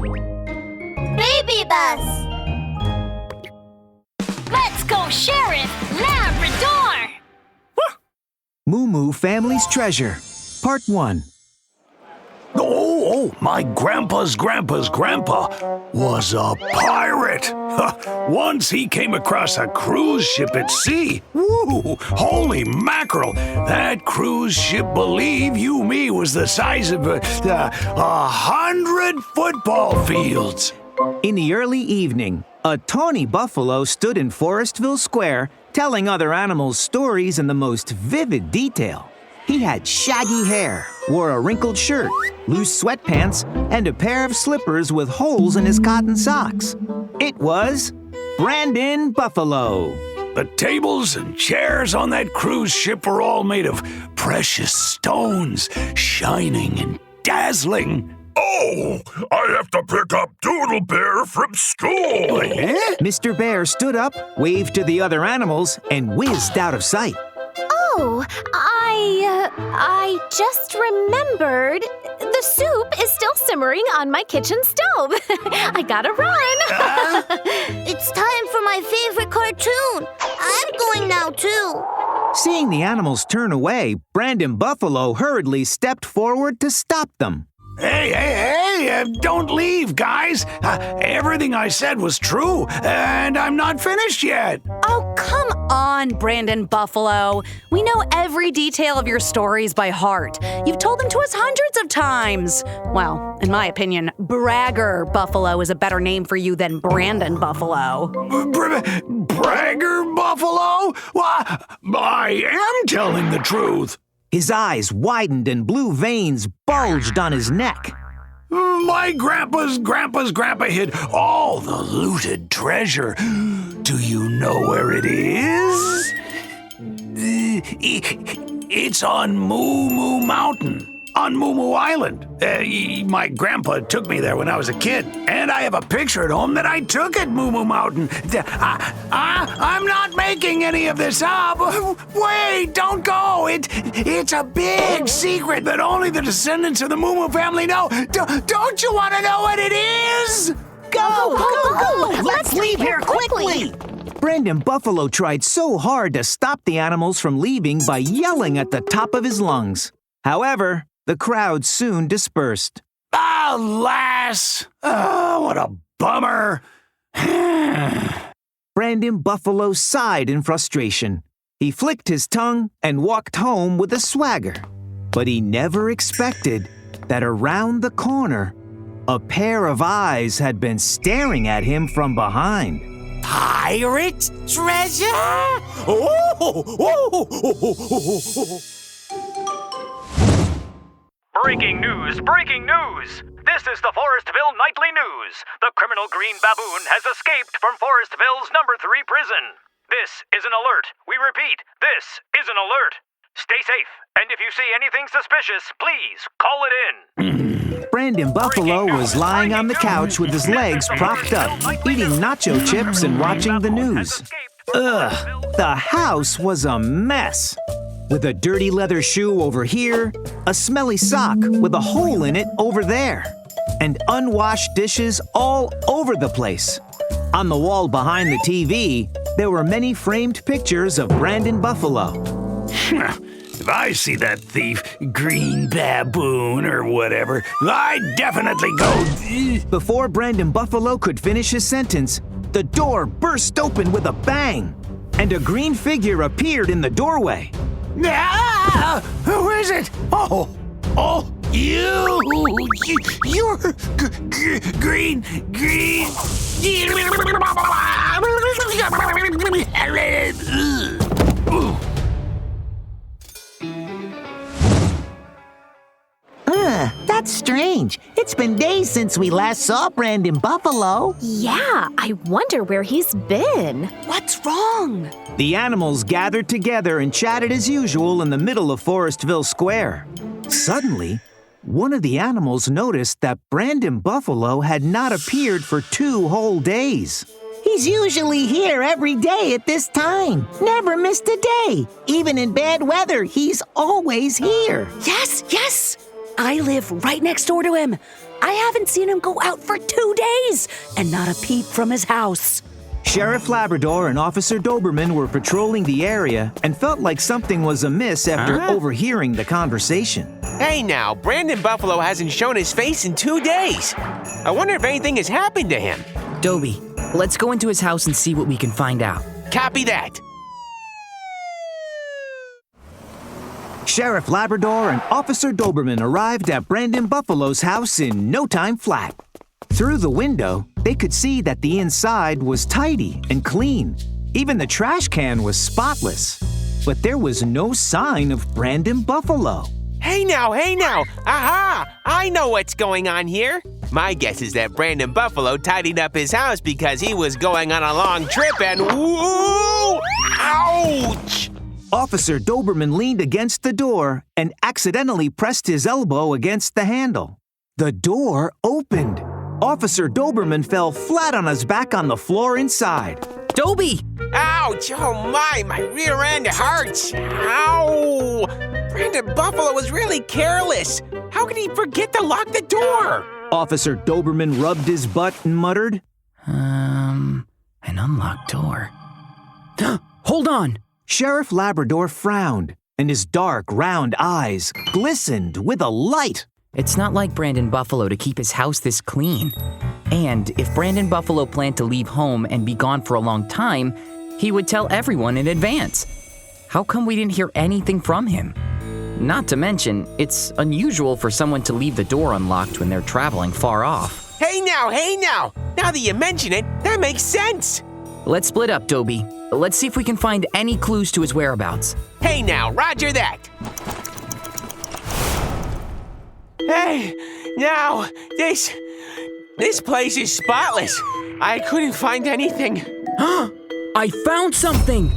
Baby bus. Let's go, Sheriff Labrador! Moo Moo Family's Treasure, Part 1. Oh, my grandpa's grandpa was a pirate. Once he came across a cruise ship at sea. Woo! Holy mackerel! That cruise ship, believe you me, was the size of 100 football fields. In the early evening, a tawny buffalo stood in Forestville Square telling other animals stories in the most vivid detail. He had shaggy hair, wore a wrinkled shirt, loose sweatpants, and a pair of slippers with holes in his cotton socks. It was Brandon Buffalo. The tables and chairs on that cruise ship were all made of precious stones, shining and dazzling. Oh, I have to pick up Doodle Bear from school. Mr. Bear stood up, waved to the other animals, and whizzed out of sight. Oh, I just remembered. The soup is still simmering on my kitchen stove. I gotta run. It's time for my favorite cartoon. I'm going now, too. Seeing the animals turn away, Brandon Buffalo hurriedly stepped forward to stop them. Hey, don't leave, guys. Everything I said was true, and I'm not finished yet. Oh, come on, Brandon Buffalo. We know every detail of your stories by heart. You've told them to us hundreds of times. Well, in my opinion, Bragger Buffalo is a better name for you than Brandon Buffalo. Bragger Buffalo? Why, I am telling the truth. His eyes widened and blue veins bulged on his neck. My grandpa's grandpa hid all the looted treasure. Do you know where it is? It's on Moo Moo Mountain, on Moo Moo Island. My grandpa took me there when I was a kid, and I have a picture at home that I took at Moo Moo Mountain. I'm not making any of this up. Wait, don't go. It's a big secret that only the descendants of the Moo Moo family know. Don't you want to know what it is? Go! Let's leave here quickly! Brandon Buffalo tried so hard to stop the animals from leaving by yelling at the top of his lungs. However, the crowd soon dispersed. Alas! Oh, what a bummer! Brandon Buffalo sighed in frustration. He flicked his tongue and walked home with a swagger. But he never expected that around the corner, a pair of eyes had been staring at him from behind. Pirate treasure? Breaking news! This is the Forestville Nightly News. The criminal green baboon has escaped from Forestville's number 3 prison. This is an alert. We repeat, this is an alert. Stay safe, and if you see anything suspicious, please call it in. Brandon Buffalo was lying on the couch with his legs propped up, eating nacho chips and watching the news. Ugh, the house was a mess. With a dirty leather shoe over here, a smelly sock with a hole in it over there, and unwashed dishes all over the place. On the wall behind the TV, there were many framed pictures of Brandon Buffalo. If I see that thief, green baboon or whatever, I'd definitely go... Before Brandon Buffalo could finish his sentence, the door burst open with a bang, and a green figure appeared in the doorway. Ah! Who is it? Oh, you're green. That's strange. It's been days since we last saw Brandon Buffalo. Yeah, I wonder where he's been. What's wrong? The animals gathered together and chatted as usual in the middle of Forestville Square. Suddenly, one of the animals noticed that Brandon Buffalo had not appeared for 2 whole days. He's usually here every day at this time. Never missed a day. Even in bad weather, he's always here. Yes. I live right next door to him. I haven't seen him go out for 2 days, and not a peep from his house. Sheriff Labrador and Officer Doberman were patrolling the area and felt like something was amiss after overhearing the conversation. Hey now, Brandon Buffalo hasn't shown his face in 2 days. I wonder if anything has happened to him. Dobie, let's go into his house and see what we can find out. Copy that. Sheriff Labrador and Officer Doberman arrived at Brandon Buffalo's house in no time flat. Through the window, they could see that the inside was tidy and clean. Even the trash can was spotless. But there was no sign of Brandon Buffalo. Hey now! Aha! I know what's going on here. My guess is that Brandon Buffalo tidied up his house because he was going on a long trip and whoa! Ouch! Officer Doberman leaned against the door and accidentally pressed his elbow against the handle. The door opened. Officer Doberman fell flat on his back on the floor inside. Dobie! Ouch! Oh my rear end hurts! Ow! Brandon Buffalo was really careless. How could he forget to lock the door? Officer Doberman rubbed his butt and muttered, An unlocked door. Hold on! Sheriff Labrador frowned, and his dark, round eyes glistened with a light. It's not like Brandon Buffalo to keep his house this clean. And if Brandon Buffalo planned to leave home and be gone for a long time, he would tell everyone in advance. How come we didn't hear anything from him? Not to mention, it's unusual for someone to leave the door unlocked when they're traveling far off. Hey now! Now that you mention it, that makes sense. Let's split up, Dobie. Let's see if we can find any clues to his whereabouts. Hey now, roger that. Hey, now, this place is spotless. I couldn't find anything. I found something!